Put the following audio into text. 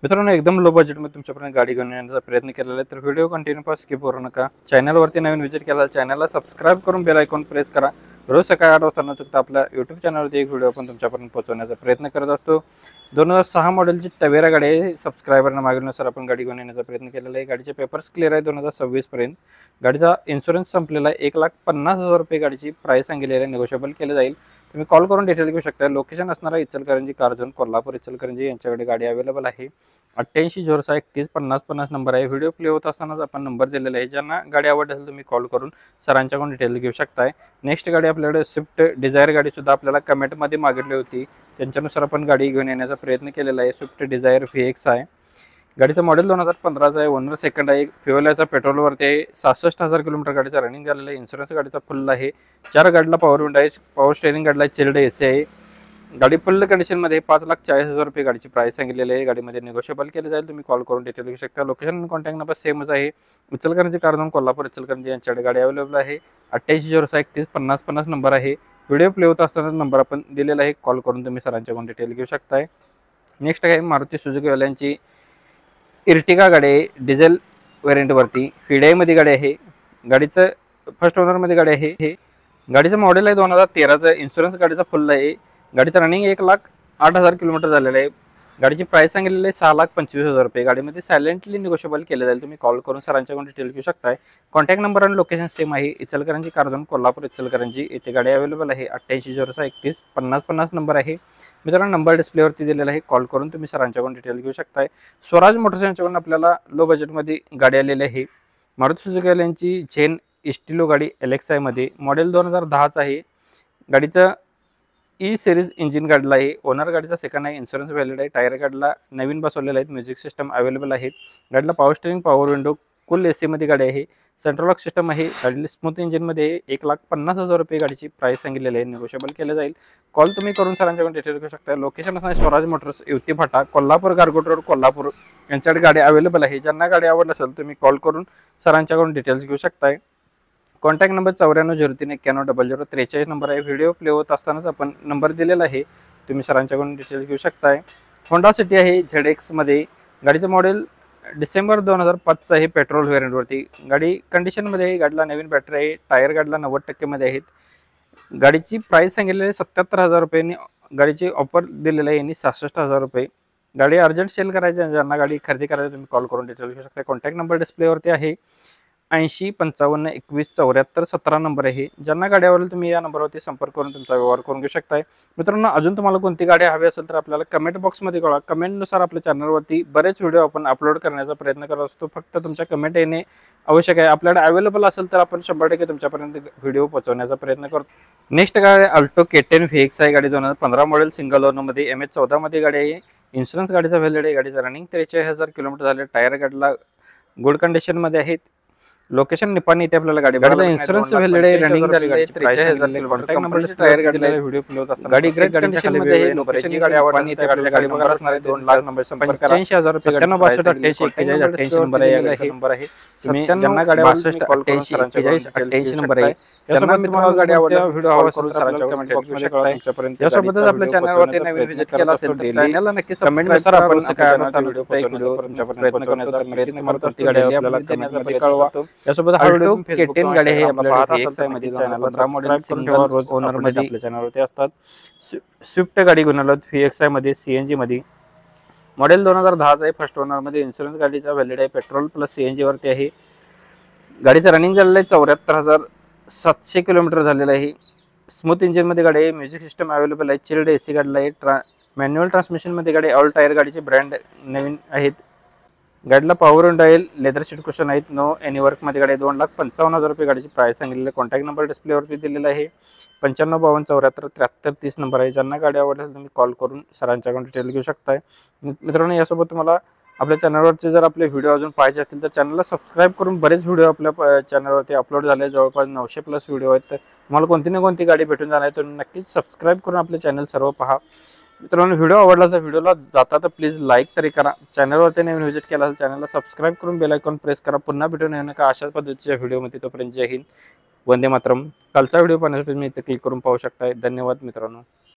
मित्रांनो, एकदम लो बजेटमध्ये तुमच्यापर्यंत गाडी घेऊन येण्याचा प्रयत्न केलेला आहे. तर व्हिडिओ कंटिन्यू पास स्किप करू नका. चॅनलवरती नवीन व्हिजिट केला चॅनलला सबस्क्राईब करून बेल आयकॉन प्रेस करा. रोज सकाळी 8 वाजता न चुकता आपल्या यूट्यूब चॅनलवरती एक व्हिडिओ आपण तुमच्यापर्यंत पोहोचवण्याचा प्रयत्न करत असतो. 2006 मॉडेलची टवेरा गाडी आहे. सबस्क्रायबरना मागवण्यानुसार आपण गाडी घेऊन येण्याचा प्रयत्न केलेला आहे. गाडीचे पेपर्स क्लिअर आहे 2026 पर्यंत. गाडीचा इन्शुरन्स संपलेला आहे. 1,50,000 रुपये गाडीची प्राइस सांगितलेली आहे. निगोशिएबल केले जाईल. तुम्ही कॉल करून डिटेल घेऊ शकता. लोकेशन असणारा इचलकरंजी कारझोन कोल्हापूर इचलकरंजी यांच्याकडे गाडी अवेलेबल आहे. 8806315050 नंबर आहे. व्हिडिओ प्ले होत असतानाच आपण नंबर दिलेला आहे. ज्यांना गाडी आवडली असेल तुम्ही कॉल करून सरांच्याकडून डिटेल घेऊ शकताय. नेक्स्ट गाडी आपल्याकडे स्विफ्ट डिझायर गाडीसुद्धा आपल्याला कमेंटमध्ये मागितली होती. त्यांच्यानुसार आपण गाडी घेऊन येण्याचा प्रयत्न केलेला आहे. स्विफ्ट डिझायर VX आहे. गाडीचं मॉडेल 2015चं आहे. ओनर सेकंड आहे. फ्युएलचा पेट्रोलवरती आहे. 66,000 किलोमीटर गाडीचा रनिंग झालेला आहे. इन्शुरन्स गाडीचा फुल आहे. 4 गाडीला पॉवर विंडो आहे. पॉवर स्टेअरिंग गाडीला चिल्ड AC आहे. गाडी फुल कंडिशनमध्ये 5,40,000 रुपये गाडीची प्राइस सांगितलेली आहे. गाडीमध्ये निगोशिएबल केले जाईल. तुम्ही कॉल करून डिटेल घेऊ शकता. लोकेशन आणि कॉन्टॅक्ट नंबर सेमच आहे. इचलकरंजी कारझोन कोल्हापूर इचलकरंजी यांच्याकडे गाडी अवेलेबल आहे. 8806315050 नंबर आहे. व्हिडिओ प्ले होत असताना नंबर आपण दिलेला आहे. कॉल करून तुम्ही सरांच्याकडून डिटेल घेऊ शकताय. नेक्स्ट आहे मारुती सुझुकी वाल्यांची इर्टिगा गाडी आहे. डिझेल व्हेरियंटवरती FIDI गाडी आहे. गाडीचं फर्स्ट ओनरमध्ये गाडी आहे. हे गाडीचं मॉडेल आहे 2013चं. इन्शुरन्स गाडीचा फुल आहे. गाडीचं रनिंग 1,08,000 किलोमीटर झालेलं आहे. गाडीची प्राइस सांगितलेली आहे 6,25,000 रुपये. गाडीमध्ये सायलेंटली निगोशिएबल केले जाईल. तुम्ही कॉल करून सरांच्याकडून डिटेल घेऊ शकताय. कॉन्टॅक्ट नंबर आणि लोकेशन सेम आहे. इचलकरंजी कारझोन कोल्हापूर इचलकरंजी येथे गाडी अवेलेबल आहे. 8806315050 नंबर आहे. मित्रांनो, नंबर डिस्प्लेवरती दिलेला आहे. कॉल करून तुम्ही सरांच्याकडून डिटेल घेऊ शकताय. स्वराज मोटर्स यांच्याकडून आपल्याला लो बजेटमध्ये गाडी आलेली आहे. मारुती सुझुकी वाल्यांची झेन इस्टिलो गाडी LXI मध्ये मॉडेल 2010चं आहे. गाडीचं E-Series इंजिन गाडीला आहे. ओनर गाडीचा सेकंड आहे. इन्शुरन्स व्हॅलिड आहे. टायर गाडीला नवीन बसवलेले आहेत. म्युझिक सिस्टम अवेलेबल आहेत. गाडीला power steering power window full AC मध्ये गाडी आहे. सेंट्रल लॉक सिस्टम आहे. गाडीला स्मूथ इंजिनमध्ये 1,50,000 रुपये गाडीची प्राइस सांगितलेली आहे. निगोशिएबल केले जाईल. कॉल तुम्ही करून सरांच्याकडून डिटेल घेऊ शकता. लोकेशन असणार स्वराज मोटर्स युवती फाटा कोल्हापूर गारगोट रोड कोल्हापूर यांच्याकडे गाडी अवेलेबल आहे. ज्यांना गाडी आवडली असेल तुम्ही कॉल करून सरांच्याकडून डिटेल्स घेऊ शकताय. कॉन्टॅक्ट नंबर 9403910043 नंबर आहे. व्हिडिओ प्ले होत असतानाच आपण नंबर दिलेला आहे. तुम्ही सरांच्याकडून डिटेल्स घेऊ शकताय. होंडा सिटी आहे ZX मध्ये. गाडीचं मॉडेल डिसेंबर 2005चं आहे. पेट्रोल व्हेरियंटवरती गाडी कंडिशनमध्ये आहे. गाडीला नवीन बॅटरी आहे. टायर गाडीला 90% मध्ये आहेत. गाडीची प्राइस सांगितलेली आहे 77,000 रुपयांनी. गाडीची ऑफर दिलेली आहे यांनी 66,000 रुपये. गाडी अर्जंट सेल करायची. ज्यांना गाडी खरेदी करायची तुम्ही कॉल करून डिटेल घेऊ शकता. कॉन्टॅक्ट नंबर डिस्प्लेवरती आहे. 8055217417 नंबर आहे. ज्यांना गाडी आवडेल तुम्ही या नंबरवरती संपर्क करून तुमचा व्यवहार करून घेऊ शकताय. मित्रांनो, अजून तुम्हाला कोणती गाडी हवी असेल तर आपल्याला कमेंट बॉक्समध्ये कळवा. कमेंटनुसार आपल्या चॅनलवरती बरेच व्हिडिओ आपण अपलोड करण्याचा प्रयत्न करत असतो. फक्त तुमच्या कमेंट येणे आवश्यक आहे. आपल्याकडे अवेलेबल असेल तर आपण 100% तुमच्यापर्यंत व्हिडिओ पोहोचवण्याचा प्रयत्न करतो. नेक्स्ट गाडी अल्टो K10 VX आहे. गाडी 2015 मॉडेल सिंगल ओनरमध्ये MH14 मध्ये गाडी आहे. इन्शुरन्स गाडीचा व्हॅलिड आहे. गाडीचा रनिंग 43,000 किलोमीटर झाले. टायर गाडीला गुड कंडिशनमध्ये आहेत. लोकेशन निपाणी इथे आपल्याला गाडीचा इन्शुरन्स व्हॅलिड आहे. रनिंग झालेली आहे. 43,000 कॉन्टॅक्ट नंबर टायर गाडीला व्हिडिओ प्ले होत असतात. गाडी ग्रेट कंडिशनमध्ये आहे. लोकेशन गाडी आवडली इथे गाडीच्या गाडी बघा असणार आहे. 2 लाख नंबर संपर्क करा. 85,000 रुपये 9762884188 नंबर आहे. नंबर आहे. तुम्ही ज्यांना गाडी 62884188 नंबर आहे. त्यासोबत तुम्हाला गाडी आवडली व्हिडिओ हवा असेल तर सरांच्या कमेंट बॉक्समध्ये कळवा. तुमच्यापर्यंत त्यासोबतच आपल्या चॅनलवरती नवीन व्हिजिट केला असेल तर चॅनलला नक्की कमेंटनुसार आपण काय व्हिडिओ तुमच्यापर्यंत प्रयत्न करण्याचा प्रयत्न करत असतो. गाडी आपल्याला देण्याचा कळवा. त्यासोबत अल्टो K10 गाडी आहे. आपल्याला VX मध्ये चॅनलला 15 मॉडेल सिंगल ओनर मध्ये आपल्या चॅनलवरती असतात. स्विफ्ट गाडी घेऊन आलो VX मध्ये CNG मध्ये. मॉडेल 2010 आहे. फर्स्ट ओनर मध्ये. इन्शुरन्स गाडीचा व्हॅलिड आहे. पेट्रोल प्लस CNG वरती आहे. गाडीचं रनिंग झालेलं आहे 74,700 किलोमीटर झालेलं आहे. स्मूथ इंजिन मध्ये गाडी आहे. म्युझिक सिस्टम अवेलेबल आहे. चिल्ड AC गाडीला आहे. मॅन्युअल ट्रान्समिशन मध्ये गाडी. ऑल टायर गाडीचे ब्रँड नवीन आहेत. गाडीला पॉवर विंडो आहे. लेदर सीट कुशन आहेत. नो एनी वर्क मध्ये गाडी 2,55,000 रुपये गाडीची प्राइस सांगितलेली आहे. कॉन्टॅक्ट नंबर डिस्प्लेवरती दिलेला आहे. 9552747330 नंबर आहे. ज्यांना गाडी आवडली असेल तुम्ही कॉल करून सरांच्याकडून डिटेल घेऊ शकताय. मित्रांनो, यासोबत तुम्हाला आपल्या चॅनलवरचे जर आपले व्हिडिओ अजून पाहिजे असतील तर चॅनलला सबस्क्राईब करून बरेच व्हिडिओ आपल्या चॅनलवरती अपलोड झाले. जवळपास 900+ व्हिडिओ आहेत. तर तुम्हाला कोणती ना कोणती गाडी भेटून जाणार आहे तर नक्कीच सबस्क्राईब करून आपले चॅनल सर्व पहा. मित्रांनो, व्हिडिओ आवडला तर व्हिडिओला जाता तर प्लीज लाईक तरी करा. चॅनलवरती नवीन व्हिजिट केला असेल चॅनलला सबस्क्राईब करून बेल आयकॉन प्रेस करा. पुन्हा भेटून येऊ नका अशाच पद्धतीच्या व्हिडिओमध्ये. तोपर्यंत जय हिंद, वंदे मातरम. कालचा व्हिडिओ पाहण्यासाठी तुम्ही इथे क्लिक करून पाहू शकता. धन्यवाद मित्रांनो.